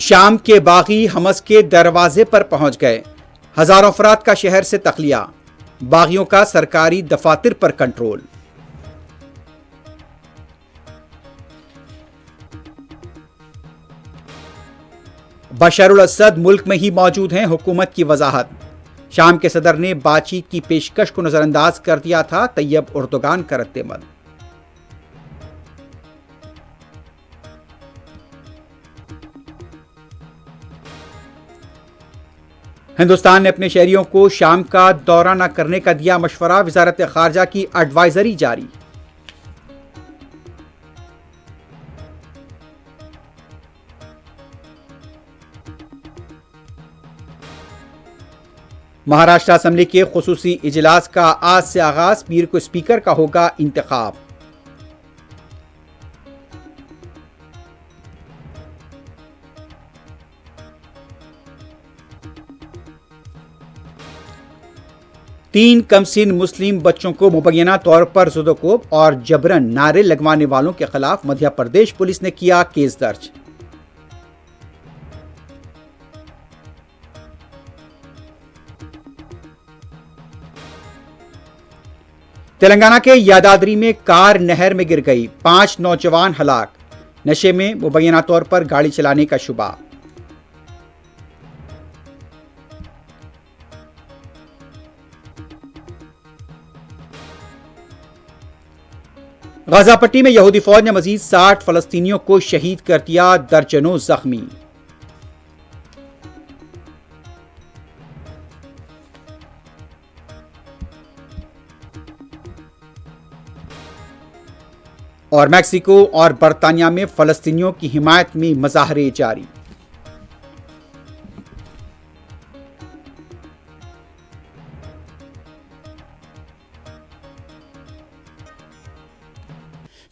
शाम के बागी हमस के दरवाजे पर पहुंच गए। हजारों अफराद का शहर से तखलिया। बागियों का सरकारी दफातर पर कंट्रोल। बशर उल असद मुल्क में ही मौजूद हैं, हुकूमत की वजाहत। शाम के सदर ने बातचीत की पेशकश को नजरअंदाज कर दिया था, तैयब उर्दुगान का रद्देअमल। हिंदुस्तान ने अपने शहरियों को शाम का दौरा न करने का दिया मशवरा। वजारत खारजा की एडवाइजरी जारी। महाराष्ट्र असेंबली के खुसूसी इजलास का आज से आगाज। पीर को स्पीकर का होगा इंतखाब। तीन कमसिन मुस्लिम बच्चों को मुबैना तौर पर जुदोकोब और जबरन नारे लगवाने वालों के खिलाफ मध्य प्रदेश पुलिस ने किया केस दर्ज। तेलंगाना के यादाद्री में कार नहर में गिर गई, 5 नौजवान हलाक। नशे में मुबैना तौर पर गाड़ी चलाने का शुबा। गाजा पट्टी में यहूदी फौज ने मजीद 60 फलस्तीनियों को शहीद कर दिया, दर्जनों जख्मी। और मैक्सिको और बरतानिया में फलस्तीनियों की हिमायत में मुजाहरे जारी।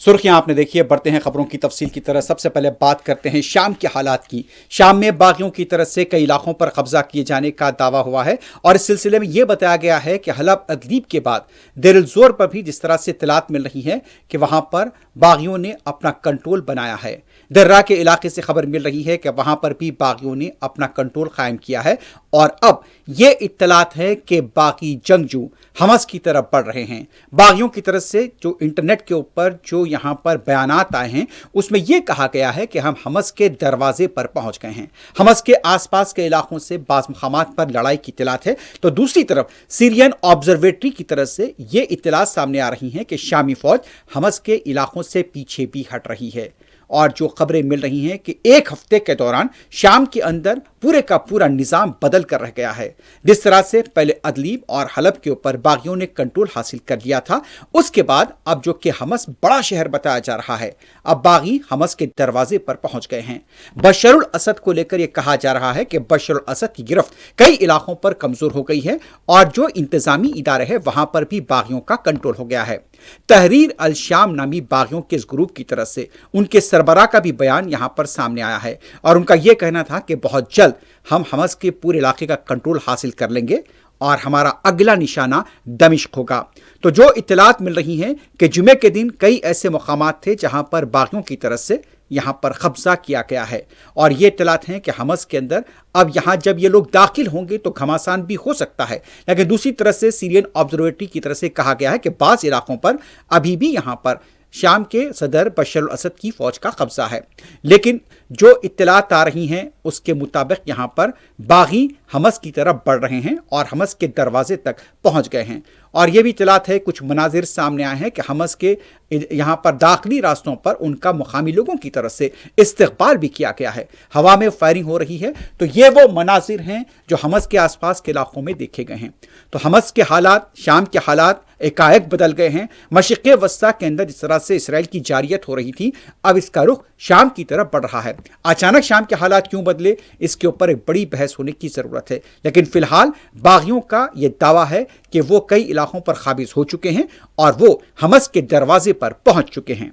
सुर्खियां आपने देखी है, बढ़ते हैं खबरों की तफसील की तरह। सबसे पहले बात करते हैं शाम के हालात की। शाम में बागियों की तरफ से कई इलाकों पर कब्जा किए जाने का दावा हुआ है और इस सिलसिले में यह बताया गया है कि हलब अदलीब के बाद देर अल ज़ोर पर भी जिस तरह से इत्तलात मिल रही है कि वहां पर बागियों ने अपना कंट्रोल बनाया है। दर्रा के इलाके से खबर मिल रही है कि वहां पर भी बागियों ने अपना कंट्रोल कायम किया है और अब यह इत्तलात है कि बागी जंगजू हमस की तरफ बढ़ रहे हैं। बागियों की तरफ से जो इंटरनेट के ऊपर जो यहां पर बयानात आए हैं उसमें यह कहा गया है कि हम हमस के दरवाजे पर पहुंच गए हैं। हमस के आसपास के इलाकों से बाज़ मकामात पर लड़ाई की इत्तलात है, तो दूसरी तरफ सीरियन ऑब्जर्वेटरी की तरफ से यह इत्तलात सामने आ रही हैं कि शामी फौज हमस के इलाकों से पीछे भी हट रही है। और जो खबरें मिल रही हैं कि एक हफ्ते के दौरान शाम के अंदर पूरे का पूरा निजाम बदल कर रह गया है। जिस तरह से पहले अदलीब और हलब के ऊपर बागियों ने कंट्रोल हासिल कर लिया था, उसके बाद अब जो कि हमस बड़ा शहर बताया जा रहा है, अब बागी हमस के दरवाजे पर पहुंच गए हैं। बशर उल असद को लेकर यह कहा जा रहा है कि बशर उल असद की गिरफ्त कई इलाकों पर कमजोर हो गई है और जो इंतजामी इदारे हैं वहां पर भी बागियों का कंट्रोल हो गया है। तहरीर अल शाम नामी बागियों के इस ग्रुप की तरफ से उनके सरबराह का भी बयान यहां पर सामने आया है और उनका यह कहना था कि बहुत जल्द हम हमस के पूरे इलाके का कंट्रोल हासिल कर लेंगे और हमारा अगला निशाना दमिश्क होगा। तो जो इत्तलात मिल रही हैं कि जुमे के दिन कई ऐसे मकामात थे जहां पर बागियों की तरफ से यहां पर कब्जा किया गया है और ये इत्तलात हैं कि हमस के अंदर अब यहां जब ये लोग दाखिल होंगे तो घमासान भी हो सकता है। लेकिन दूसरी तरफ से सीरियन ऑब्जर्वेटरी की तरफ से कहा गया है कि बाज़ इलाकों पर अभी भी यहां पर शाम के सदर बशर उल असद की फौज का कब्जा है। लेकिन जो इत्तलात आ रही हैं उसके मुताबिक यहां पर बागी हमस की तरफ बढ़ रहे हैं और हमस के दरवाजे तक पहुंच गए हैं। और यह भी इत्तलात है, कुछ मनाजिर सामने आए हैं कि हमस के यहां पर दाखिली रास्तों पर उनका मुकामी लोगों की तरफ से इस्तकबाल भी किया गया है, हवा में फायरिंग हो रही है। तो ये वो मनाजिर हैं जो हमस के आसपास के इलाकों में देखे गए हैं। तो हमस के हालात, शाम के हालात एकाएक बदल गए हैं। मशरिक़ वस्ता के अंदर जिस तरह से इसराइल की जारियत हो रही थी, अब इसका रुख शाम की तरफ बढ़ रहा है। अचानक शाम के हालात क्यों बदले, इसके ऊपर एक बड़ी बहस होने की जरूरत है। लेकिन फिलहाल बागियों का यह दावा है कि वो कई इलाकों पर काबिज हो चुके हैं और वो हमस के दरवाजे पर पहुंच चुके हैं।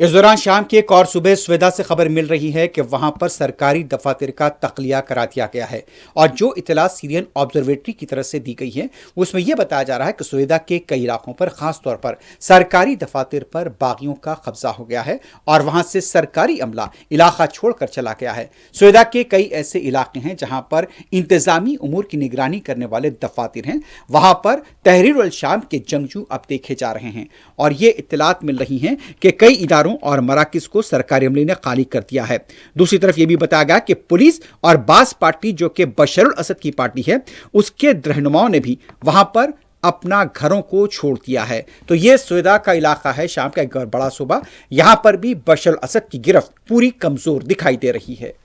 इस दौरान शाम की एक और सुबह सुवेदा से खबर मिल रही है कि वहां पर सरकारी दफातर का तख्लिया करा दिया गया है और जो इतला सीरियन ऑब्जर्वेटरी की तरफ से दी गई है उसमें यह बताया जा रहा है कि सुवेदा के कई इलाकों पर खास तौर पर सरकारी दफातर पर बागियों का कब्जा हो गया है और वहां से सरकारी अमला इलाका छोड़कर चला गया है। सुवेदा के कई ऐसे इलाके हैं जहां पर इंतजामी उमूर की निगरानी करने वाले दफातर हैं, वहां पर तहरीर अल शाम के जंगजू अब देखे जा रहे हैं और ये इत्तलात मिल रही हैं कि कई इदारों और मराकिज को सरकारी अमले ने खाली कर दिया है। दूसरी तरफ यह भी बताया गया कि पुलिस और बास पार्टी जो कि बशर अल असद की पार्टी है उसके रहनुमाओं ने भी वहां पर अपना घरों को छोड़ दिया है। तो यह सुवेदा का इलाका है, शाम का एक बड़ा सूबा, यहां पर भी बशर अल असद की गिरफ्त पूरी कमजोर दिखाई दे रही है।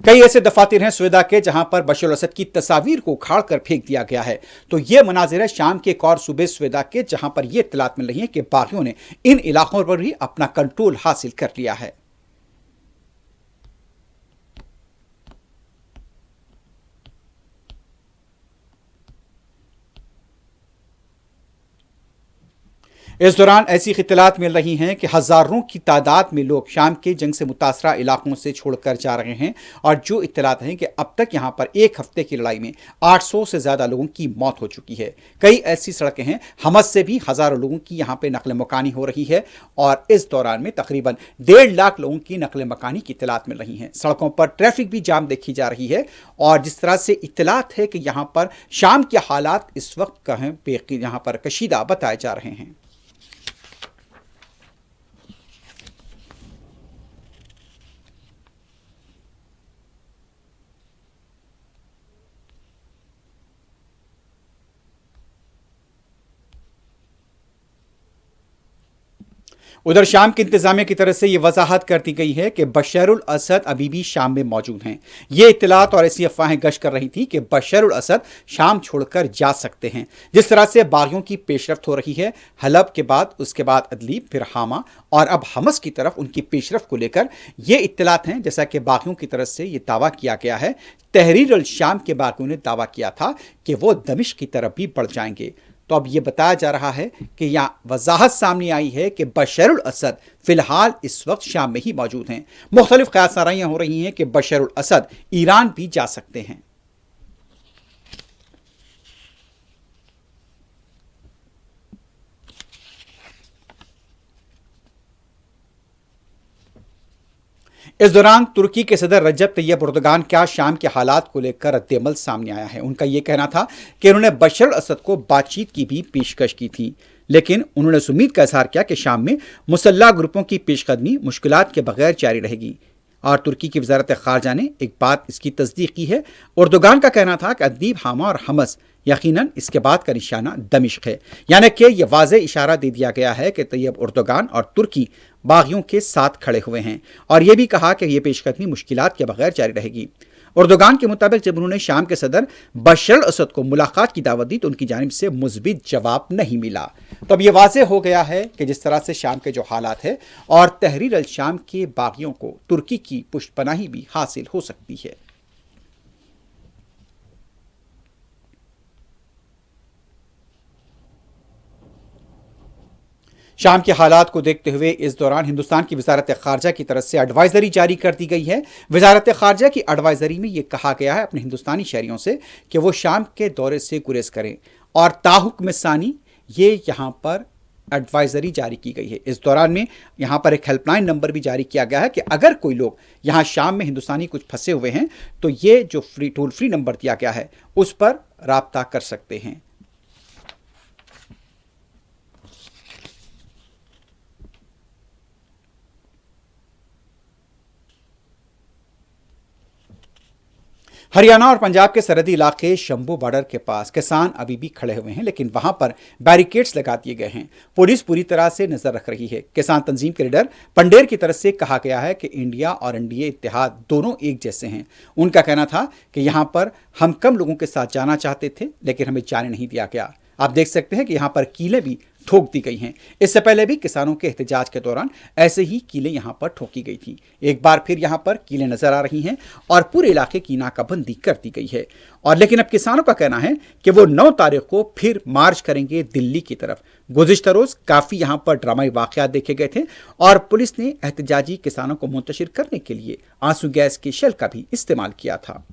कई ऐसे दफातर हैं सुवेदा के जहां पर बशर अल असद की तस्वीर को उखाड़ कर फेंक दिया गया है। तो यह मनाजिर है शाम के एक और सूबे सुवेदा के जहां पर यह इत्तलात मिल रही है कि बागियों ने इन इलाकों पर भी अपना कंट्रोल हासिल कर लिया है। इस दौरान ऐसी इत्तलात मिल रही हैं कि हजारों की तादाद में लोग शाम के जंग से मुतासरा इलाकों से छोड़कर जा रहे हैं और जो इत्तलात हैं कि अब तक यहां पर एक हफ्ते की लड़ाई में 800 से ज्यादा लोगों की मौत हो चुकी है। कई ऐसी सड़कें हैं, हमस से भी हजारों लोगों की यहां पर नकल मकानी हो रही है और इस दौरान में तकरीबन 1.5 लाख लोगों की नकल मकानी की इत्तलात मिल रही हैं। सड़कों पर ट्रैफिक भी जाम देखी जा रही है और जिस तरह से इत्तलात है कि यहां पर शाम के हालात इस वक्त कहें यहां पर कशीदा बताए जा रहे हैं। उधर शाम की इंतजामिया की तरफ से यह वजाहत कर दी गई है कि बशर उल असद अभी भी शाम में मौजूद हैं। ये इत्तलात और ऐसी अफवाहें गश्त कर रही थी कि बशर उल असद शाम छोड़कर जा सकते हैं। जिस तरह से बागियों की पेशरफ्त हो रही है, हलब के बाद उसके बाद अदलीब, फिर हामा और अब हमस की तरफ उनकी पेशरफ्त को लेकर ये इत्तलात हैं। जैसा कि बागियों की तरफ से यह दावा किया गया है, तहरीर अल शाम के बागियों ने दावा किया था कि वो दमिश्क की तरफ भी बढ़ जाएंगे। तो अब यह बताया जा रहा है कि यहां वजाहत सामने आई है कि बशर उल असद फिलहाल इस वक्त शाम में ही मौजूद हैं। मुख्तलिफ क़यासाराइयां हो रही हैं कि बशर उल असद ईरान भी जा सकते हैं। इस दौरान तुर्की के सदर रजब तैयब एर्दोगान का शाम के हालात को लेकर रद्देअमल सामने आया है। उनका यह कहना था कि उन्होंने बशर असद को बातचीत की भी पेशकश की थी, लेकिन उन्होंने इस उम्मीद का इजहार किया कि शाम में मुसल्लह ग्रुपों की पेशकदमी मुश्किलात के बगैर जारी रहेगी। और तुर्की की वजारत खारजा ने एक बात इसकी तस्दीक की है। एर्दोगान का कहना था कि अदलीब, हामा और हमस यकीनन इसके बाद का निशाना दमिश्क है, यानी कि यह वाज़े इशारा दे दिया गया है कि तैयब एर्दोगान और तुर्की बागियों के साथ खड़े हुए हैं और यह भी कहा कि यह पेशकदमी मुश्किलात के बगैर जारी रहेगी। एर्दोगान के मुताबिक जब उन्होंने शाम के सदर बशर असद को मुलाकात की दावत दी तो उनकी जानिब से मुस्बित जवाब नहीं मिला। तो अब यह वाज़े हो गया है कि जिस तरह से शाम के जो हालात है और तहरीर अल शाम के बागियों को तुर्की की पुष्टपनाही भी हासिल हो सकती है। शाम के हालात को देखते हुए इस दौरान हिंदुस्तान की वजारत खारजा की तरफ से एडवाइजरी जारी कर दी गई है। वजारत खारजा की एडवाइजरी में यह कहा गया है अपने हिंदुस्तानी शहरियों से कि वो शाम के दौरे से गुरेज करें और ताहुक्म सानी ये यहाँ पर एडवाइजरी जारी की गई है। इस दौरान में यहाँ पर एक हेल्पलाइन नंबर भी जारी किया गया है कि अगर कोई लोग यहाँ शाम में हिंदुस्तानी कुछ फंसे हुए हैं तो ये जो टोल फ्री नंबर दिया गया है उस पर राब्ता कर सकते हैं। हरियाणा और पंजाब के सरहदी इलाके शंभू बॉर्डर के पास किसान अभी भी खड़े हुए हैं, लेकिन वहां पर बैरिकेड्स लगा दिए गए हैं। पुलिस पूरी तरह से नजर रख रही है। किसान तंजीम के लीडर पंडेर की तरफ से कहा गया है कि इंडिया और एनडीए इत्तेहाद दोनों एक जैसे हैं। उनका कहना था कि यहां पर हम कम लोगों के साथ जाना चाहते थे, लेकिन हमें जाने नहीं दिया गया। आप देख सकते हैं कि यहां पर कीलें भी ठोक दी गई हैं। इससे पहले भी किसानों के एहतजाज के दौरान ऐसे ही कीलें यहां पर ठोकी गई थी। एक बार फिर यहां पर कीलें नजर आ रही हैं और पूरे इलाके की नाकाबंदी कर दी गई है। और लेकिन अब किसानों का कहना है कि वो 9 तारीख को फिर मार्च करेंगे दिल्ली की तरफ। गुज़िश्ता रोज काफी यहां पर ड्रामाई वाकयात देखे गए थे और पुलिस ने एहतजाजी किसानों को मुंतशिर करने के लिए आंसू गैस के शेल का भी इस्तेमाल किया था।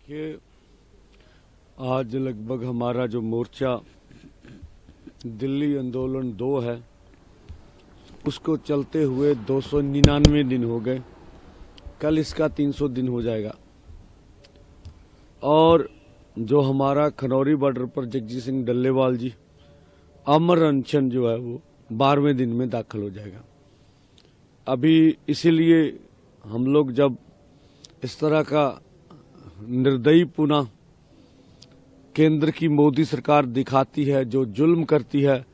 कि आज लगभग हमारा जो मोर्चा दिल्ली आंदोलन 2 है, उसको चलते हुए 299 दिन हो गए। कल इसका 300 दिन हो जाएगा। और जो हमारा खनौरी बॉर्डर पर जगजीत सिंह डल्लेवाल जी अमर अनशन जो है वो 12वें दिन में दाखिल हो जाएगा। अभी इसीलिए हम लोग जब इस तरह का निर्दयी पुनः केंद्र की मोदी सरकार दिखाती है, जो जुल्म करती है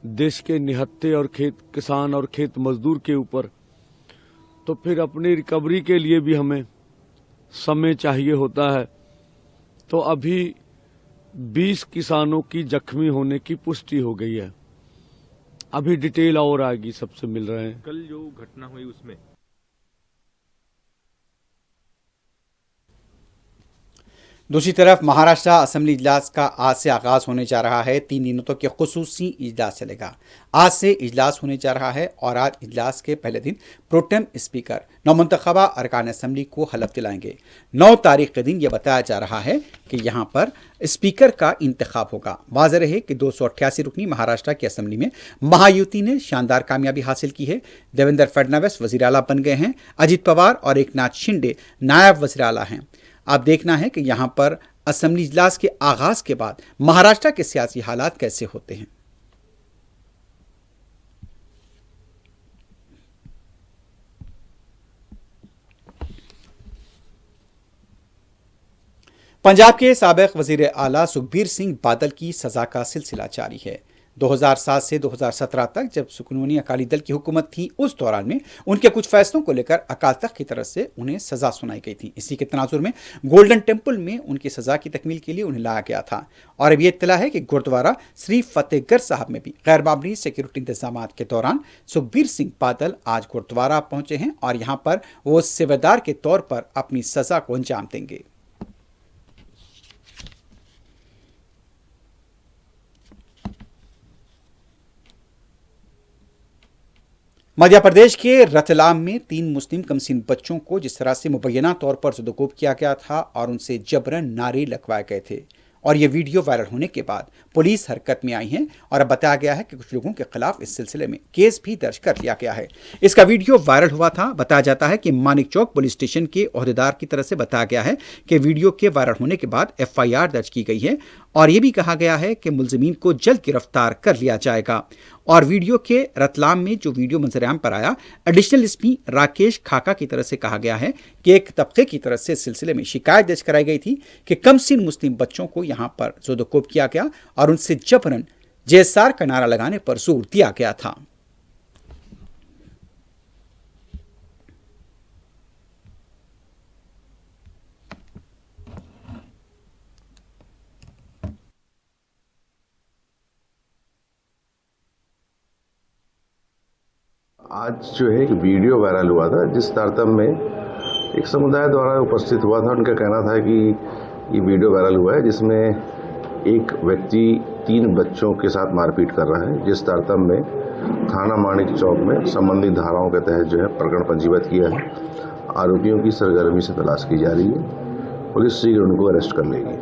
देश के निहत्थे और किसान और खेत मजदूर के ऊपर, तो फिर अपनी रिकवरी के लिए भी हमें समय चाहिए होता है। तो अभी 20 किसानों की जख्मी होने की पुष्टि हो गई है। अभी डिटेल और आएगी, सबसे मिल रहे हैं। कल जो घटना हुई उसमें दूसरी तरफ महाराष्ट्र असेंबली इजलास का आज से आगाज होने जा रहा है। 3 दिनों तक के खुसूसी इजलास चलेगा। आज से इजलास होने जा रहा है और आज इजलास के पहले दिन प्रोटेम स्पीकर नौमुंतखबा अरकान असेंबली को हलफ दिलाएंगे। 9 तारीख के दिन यह बताया जा रहा है कि यहां पर स्पीकर का इंतखाब होगा। वाज़ेह रहे कि 288 रुकनी महाराष्ट्र की असेंबली में महायुति ने शानदार कामयाबी हासिल की है। देवेंद्र फडणवीस वजीर आला बन गए हैं। अजित पवार और एकनाथ शिंदे नायब वजीर आला हैं। अब देखना है कि यहां पर असेंबली इजलास के आगाज के बाद महाराष्ट्र के सियासी हालात कैसे होते हैं। पंजाब के साबिक वजीर आला सुखबीर सिंह बादल की सजा का सिलसिला जारी है। 2007 से 2017 तक जब सुकूनी अकाली दल की हुकूमत थी, उस दौरान में उनके कुछ फैसलों को लेकर अकाल तख्त की तरफ से उन्हें सजा सुनाई गई थी। इसी के तनाजुर में गोल्डन टेम्पल में उनकी सजा की तकमील के लिए उन्हें लाया गया था। और अब ये इत्तला है कि गुरुद्वारा श्री फतेहगढ़ साहब में भी गैर मामूली सिक्योरिटी इंतजाम के दौरान सुखबीर सिंह बादल आज गुरुद्वारा पहुंचे हैं और यहाँ पर वो सेवेदार के तौर पर अपनी सजा को अंजाम देंगे। मध्य प्रदेश के रतलाम में 3 मुस्लिम कमसीन बच्चों को जिस तरह से मुबैना तौर पर ज़ुदोकोब किया गया था और उनसे जबरन नारे लगवाए गए थे, और यह वीडियो वायरल होने के बाद पुलिस हरकत में आई है और अब बताया गया है कि कुछ लोगों के खिलाफ इस सिलसिले में केस भी दर्ज कर लिया गया है। इसका वीडियो वायरल हुआ था। बताया जाता है कि मानिक चौक पुलिस स्टेशन के ओहदेदार की तरफ से बताया गया है कि वीडियो के वायरल होने के बाद FIR दर्ज की गई है और यह भी कहा गया है कि मुलजिमीन को जल्द गिरफ्तार कर लिया जाएगा। और वीडियो के रतलाम में जो वीडियो मंजरेआम पर आया, एडिशनल एसपी राकेश खाका की तरफ से कहा गया है कि एक तबके की तरफ से इस सिलसिले में शिकायत दर्ज कराई गई थी कि कमसीन मुस्लिम बच्चों को यहां पर ज़ुदोकोब किया गया और उनसे जबरन JSR का नारा लगाने पर जोर दिया गया था। आज जो है एक वीडियो वायरल हुआ था, जिस तारतम्य में एक समुदाय द्वारा उपस्थित हुआ था। उनका कहना था कि ये वीडियो वायरल हुआ है जिसमें एक व्यक्ति 3 बच्चों के साथ मारपीट कर रहा है, जिस तारतम्य में थाना मानिक चौक में संबंधित धाराओं के तहत जो है प्रकरण पंजीबद्ध किया है। आरोपियों की सरगर्मी से तलाश की जा रही है। पुलिस शीघ्र उनको अरेस्ट कर लेगी।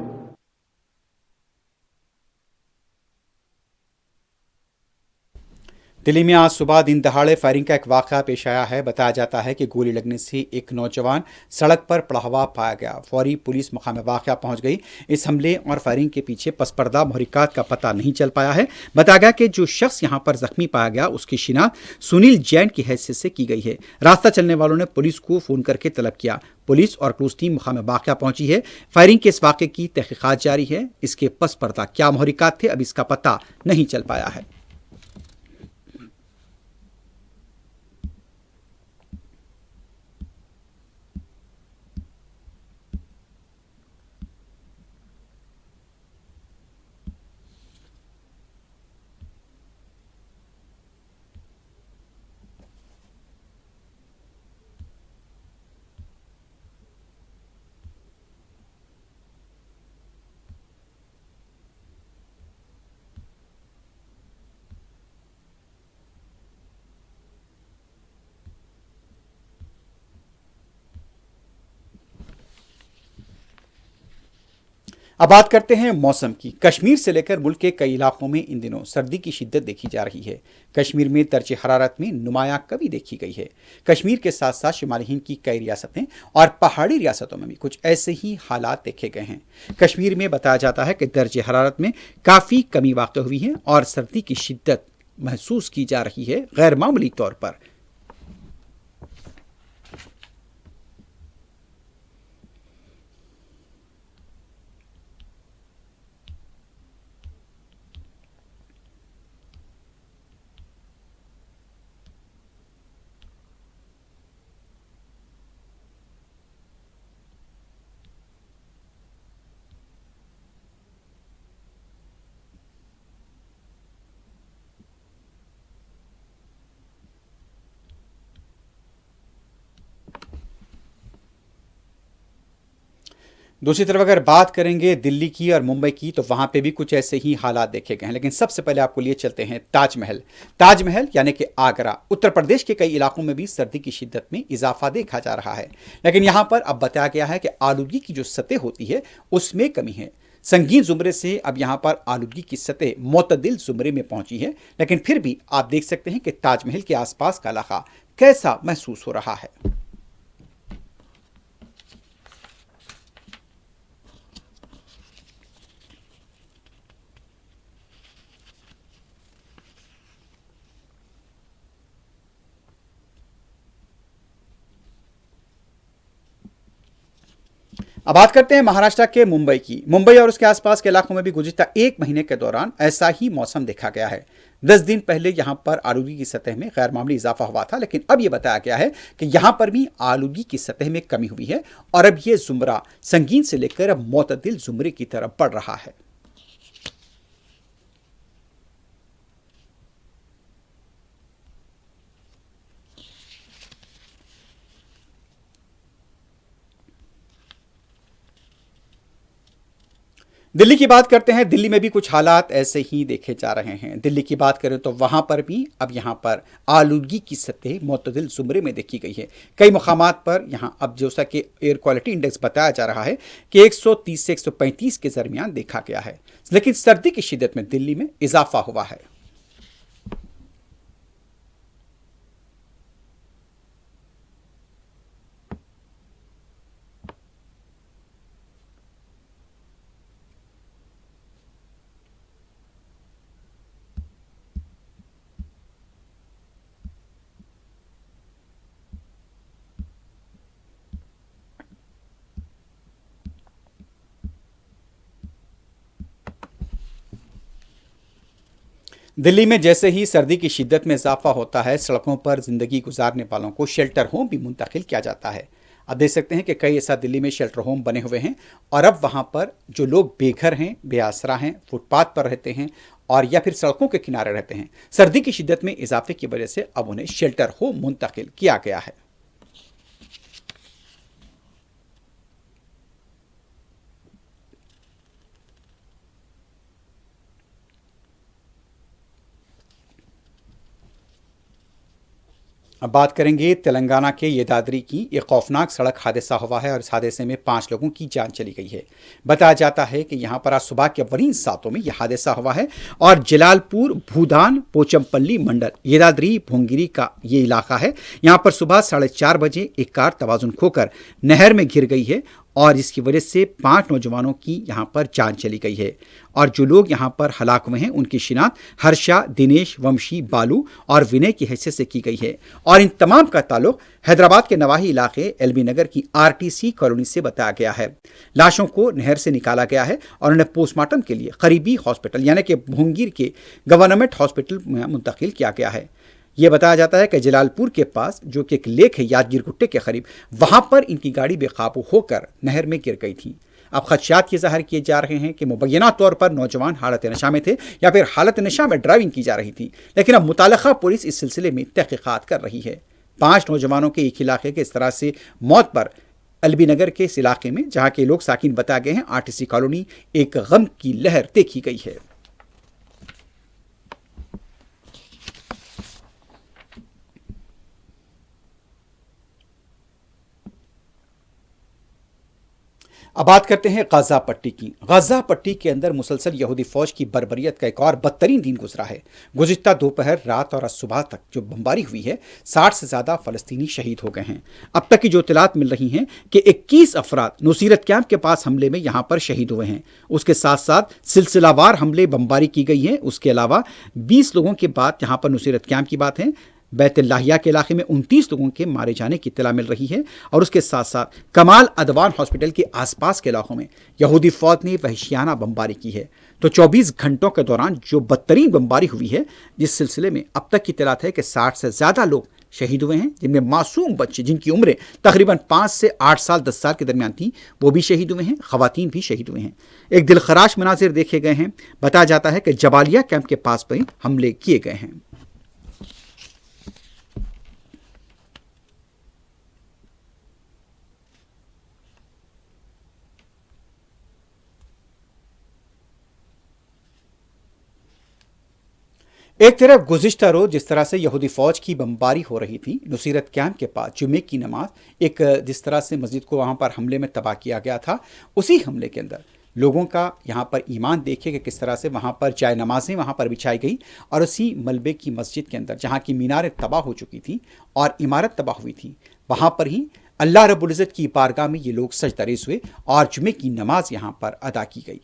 दिल्ली में आज सुबह दिन दहाड़े फायरिंग का एक वाकया पेश आया है। बताया जाता है कि गोली लगने से एक नौजवान सड़क पर पड़ा हुआ पाया गया। फौरी पुलिस मकाम वाकया पहुंच गई। इस हमले और फायरिंग के पीछे पसपर्दा महरिकात का पता नहीं चल पाया है। बताया गया कि जो शख्स यहां पर जख्मी पाया गया उसकी शिनाख्त सुनील जैन की हैसियत से की गई है। रास्ता चलने वालों ने पुलिस को फोन करके तलब किया। पुलिस और क्रूज टीम मकाम वाकया पहुंची है। फायरिंग के इस वाक़े की तहकीकात जारी है। इसके पसपर्दा क्या महरिकात थे, अब इसका पता नहीं चल पाया है। अब बात करते हैं मौसम की। कश्मीर से लेकर मुल्क के कई इलाकों में इन दिनों सर्दी की शिद्दत देखी जा रही है। कश्मीर में दर्जे हरारत में नुमाया कमी देखी गई है। कश्मीर के साथ साथ शुमाली हिंद की कई रियासतें और पहाड़ी रियासतों में भी कुछ ऐसे ही हालात देखे गए हैं। कश्मीर में बताया जाता है कि दर्जे हरारत में काफ़ी कमी वाक़ हुई है और सर्दी की शिद्दत महसूस की जा रही है गैर मामूली तौर पर। दूसरी तरफ अगर बात करेंगे दिल्ली की और मुंबई की, तो वहां पे भी कुछ ऐसे ही हालात देखे गए हैं। लेकिन सबसे पहले आपको लिए चलते हैं ताजमहल। ताजमहल यानी कि आगरा, उत्तर प्रदेश के कई इलाकों में भी सर्दी की शिद्दत में इजाफा देखा जा रहा है। लेकिन यहां पर अब बताया गया है कि आलूगी की जो सतह होती है उसमें कमी है। संगीन जुमरे से अब यहां पर आलूगी की सतह मोतदिल जुमरे में पहुंची है। लेकिन फिर भी आप देख सकते हैं कि ताजमहल के आसपास का इलाका कैसा महसूस हो रहा है। अब बात करते हैं महाराष्ट्र के मुंबई की। मुंबई और उसके आसपास के इलाकों में भी गुज़िश्ता एक महीने के दौरान ऐसा ही मौसम देखा गया है। 10 दिन पहले यहां पर आलूगी की सतह में गैर मामूली इजाफा हुआ था, लेकिन अब यह बताया गया है कि यहां पर भी आलूगी की सतह में कमी हुई है और अब यह जुमरा संगीन से लेकर अब मोतदिल जुमरे की तरफ बढ़ रहा है। दिल्ली की बात करते हैं। दिल्ली में भी कुछ हालात ऐसे ही देखे जा रहे हैं। दिल्ली की बात करें तो वहां पर भी अब यहां पर आलूगी की सतह मुतदिल जुमरे में देखी गई है। कई मकामात पर यहां अब जैसा कि एयर क्वालिटी इंडेक्स बताया जा रहा है कि 130 से 135 के दरमियान देखा गया है। लेकिन सर्दी की शिद्दत में दिल्ली में इजाफा हुआ है। दिल्ली में जैसे ही सर्दी की शिद्दत में इजाफा होता है, सड़कों पर जिंदगी गुजारने वालों को शेल्टर होम भी मुंतकिल किया जाता है। आप देख सकते हैं कि कई ऐसा दिल्ली में शेल्टर होम बने हुए हैं और अब वहां पर जो लोग बेघर हैं, बेआसरा हैं, फुटपाथ पर रहते हैं और या फिर सड़कों के किनारे रहते हैं, सर्दी की शिद्दत में इजाफे की वजह से अब उन्हें शेल्टर होम मुंतकिल किया गया है। अब बात करेंगे तेलंगाना के येदाद्री की। एक खौफनाक सड़क हादसा हुआ है और इस हादसे में 5 लोगों की जान चली गई है। बताया जाता है कि यहाँ पर आज सुबह के अवरीन सातों में यह हादसा हुआ है और जलालपुर भूदान पोचमपल्ली मंडल येदाद्री भोंगिरी का ये इलाका है। यहाँ पर सुबह 4:30 बजे एक कार तवाजुन खोकर नहर में घिर गई है और इसकी वजह से 5 नौजवानों की यहाँ पर जान चली गई है। और जो लोग यहाँ पर हलाक हुए हैं उनकी शिनाख्त हर्षा, दिनेश, वंशी, बालू और विनय की हैसियत से की गई है और इन तमाम का ताल्लुक हैदराबाद के नवाही इलाके एलबी नगर की आरटीसी कॉलोनी से बताया गया है। लाशों को नहर से निकाला गया है और उन्हें पोस्टमार्टम के लिए करीबी हॉस्पिटल यानी कि भोंगीर के गवर्नमेंट हॉस्पिटल में मुंतकिल किया गया है। यह बताया जाता है कि जलालपुर के पास जो कि एक लेक है यादगीर गुट्टे के करीब, वहां पर इनकी गाड़ी बेकाबू होकर नहर में गिर गई थी। अब खदशात ये जाहिर किए जा रहे हैं कि मुबैना तौर पर नौजवान हालत नशा में थे या फिर हालत नशा में ड्राइविंग की जा रही थी, लेकिन अब मुताल्लिका पुलिस इस सिलसिले में तहकीकात कर रही है। 5 नौजवानों के एक इलाके के इस तरह से मौत पर एलबी नगर के इस इलाके में जहां के लोग साकिन बताए गए हैं आरटीसी कॉलोनी एक गम की लहर देखी गई है। अब बात करते हैं गाजा पट्टी की। गाजा पट्टी के अंदर मुसलसल यहूदी फौज की बर्बरियत का एक और बदतरीन दिन गुजरा है। गुज़िश्ता दोपहर, रात और आज सुबह तक जो बमबारी हुई है, 60 से ज़्यादा फ़लस्तीनी शहीद हो गए हैं। अब तक की जो इत्तलात मिल रही हैं कि 21 अफराद नुसीरत कैंप के पास हमले में यहाँ पर शहीद हुए हैं। उसके साथ साथ सिलसिलावार हमले बमबारी की गई है। उसके अलावा 20 लोगों के बाद यहाँ पर नुसीरत कैंप की बात है। बैतुल्लाहिया के इलाके में 29 लोगों के मारे जाने की इत्तला मिल रही है और उसके साथ साथ कमाल अदवान हॉस्पिटल के आसपास के इलाकों में यहूदी फौज ने वहशियाना बमबारी की है। तो 24 घंटों के दौरान जो बदतरीन बमबारी हुई है, जिस सिलसिले में अब तक की इत्तलात है कि 60 से ज़्यादा लोग शहीद हुए हैं, जिनमें मासूम बच्चे जिनकी उम्रें तकरीबन 5 से 8 साल 10 साल के दरमियान थी, वो भी शहीद हुए हैं। ख़वातीन भी शहीद हुए हैं। एक दिलखराश मनाजिर देखे गए हैं। बताया जाता है कि जबालिया कैंप के पास पर हमले किए गए हैं। एक तरफ गुज़िश्ता रोज़ जिस तरह से यहूदी फ़ौज की बमबारी हो रही थी नुसीरत कैंप के पास, जुमे की नमाज एक जिस तरह से मस्जिद को वहाँ पर हमले में तबाह किया गया था, उसी हमले के अंदर लोगों का यहाँ पर ईमान देखे कि किस तरह से वहाँ पर जाए नमाजें वहाँ पर बिछाई गई और उसी मलबे की मस्जिद के अंदर जहाँ की मीनारें तबाह हो चुकी थी और इमारत तबाह हुई थी, वहाँ पर ही अल्लाह रब्बुल इज़्ज़त की बारगाह में ये लोग सजदरेज़ हुए और जुमे की नमाज यहाँ पर अदा की गई।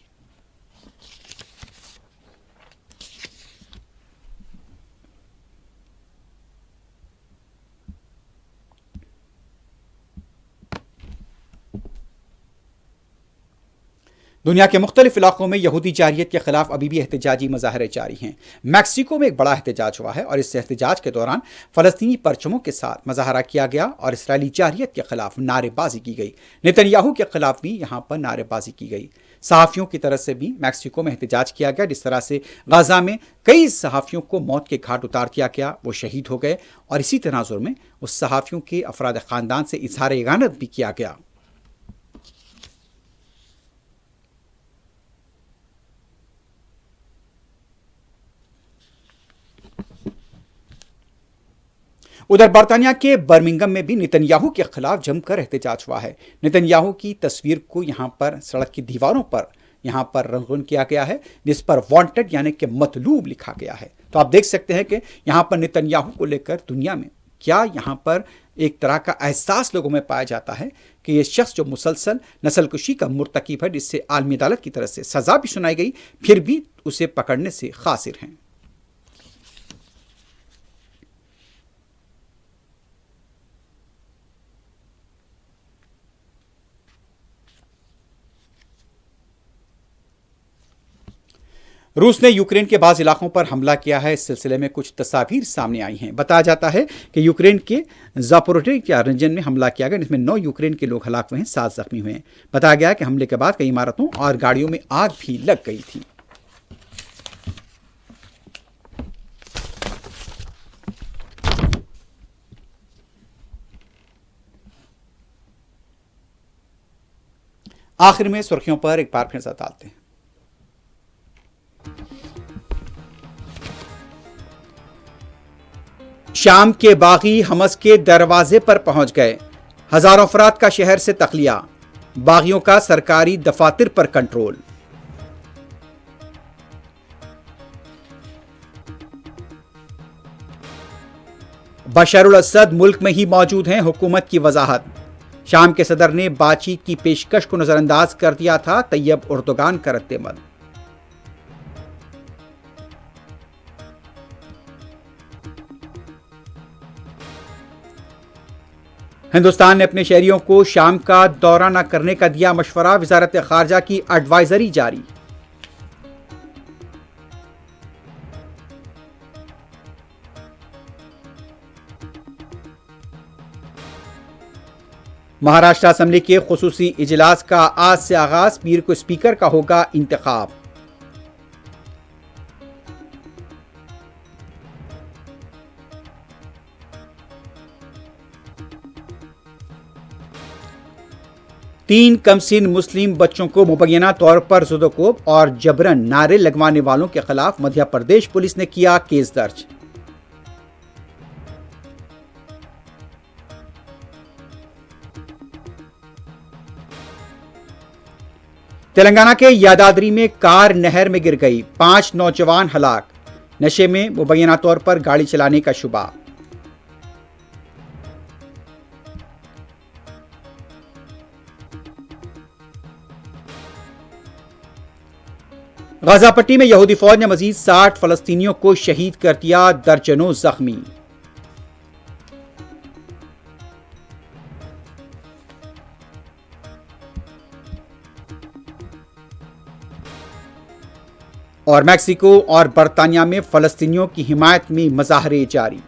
दुनिया के मुख्तलिफ इलाकों में यहूदी जारियत के खिलाफ अभी भी एहतजाजी मुजाहरे जारी हैं। मैक्सिको में एक बड़ा एहतजाज हुआ है और इस एहतजाज के दौरान फ़लस्तीनी परचमों के साथ मुजाहरा किया गया और इसराइली जारियत के खिलाफ नारेबाजी की गई। नेतन्याहू के खिलाफ भी यहाँ पर नारेबाजी की गई। सहाफ़ियों की तरफ से भी मैक्सिको में एहतजाज किया गया। जिस तरह से गाज़ा में कई सहाफ़ियों को मौत के घाट उतार दिया गया, वो शहीद हो गए और इसी तनाजुर में उस सहाफ़ियों के अफराद ख़ानदान से इज़हार इगानत भी किया गया। उधर बरतानिया के बर्मिंघम में भी नेतन्याहू के खिलाफ जमकर एहतजाज हुआ है। नेतन्याहू की तस्वीर को यहाँ पर सड़क की दीवारों पर यहाँ पर रंगून किया गया है, जिस पर वांटेड यानी कि मतलूब लिखा गया है। तो आप देख सकते हैं कि यहाँ पर नेतन्याहू को लेकर दुनिया में क्या यहाँ पर एक तरह का एहसास लोगों में पाया जाता है कि ये शख्स जो मुसलसल नस्लकुशी का मुर्तकिब है, जिससे आलमी अदालत की तरफ से सज़ा भी सुनाई गई, फिर भी उसे पकड़ने से खासिर हैं। रूस ने यूक्रेन के बाज़ इलाकों पर हमला किया है। इस सिलसिले में कुछ तस्वीर सामने आई हैं। बताया जाता है कि यूक्रेन के ज़ापोरिज़िया रीजन में हमला किया गया, जिसमें 9 यूक्रेन के लोग हलाक हुए हैं, 7 जख्मी हुए हैं। बताया गया कि हमले के बाद कई इमारतों और गाड़ियों में आग भी लग गई थी। आखिर में सुर्खियों पर एक बार फिर से डालते हैं। शाम के बागी हमस के दरवाजे पर पहुंच गए। हजारों अफराद का शहर से तखलिया। बागियों का सरकारी दफातर पर कंट्रोल। बशरुल असद मुल्क में ही मौजूद हैं, हुकूमत की वजाहत। शाम के सदर ने बातचीत की पेशकश को नजरअंदाज कर दिया था, तैयब उर्दुगान का रद्देमल। हिंदुस्तान ने अपने शहरियों को शाम का दौरा न करने का दिया मशवरा। वजारत खारजा की एडवाइजरी जारी। महाराष्ट्र असेंबली के खुसूसी इजलास का आज से आगाज। पीर को स्पीकर का होगा इंतखाब। तीन कमसिन मुस्लिम बच्चों को मुबैना तौर पर ज़ुदोकोब और जबरन नारे लगवाने वालों के खिलाफ मध्य प्रदेश पुलिस ने किया केस दर्ज। तेलंगाना के यादाद्री में कार नहर में गिर गई। 5 नौजवान हलाक। नशे में मुबैना तौर पर गाड़ी चलाने का शुबा। गाजा पट्टी में यहूदी फौज ने मजीद 60 फलस्तीनियों को शहीद कर दिया, दर्जनों जख्मी। और मैक्सिको और बरतानिया में फलस्तीनियों की हिमायत में मजाहरे जारी।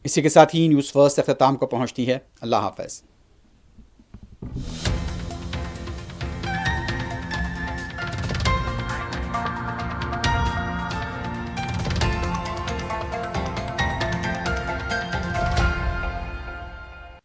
इसी के साथ ही न्यूज़ फर्स्ट अख्ताम को पहुंचती है। अल्लाह हाफ़िज़।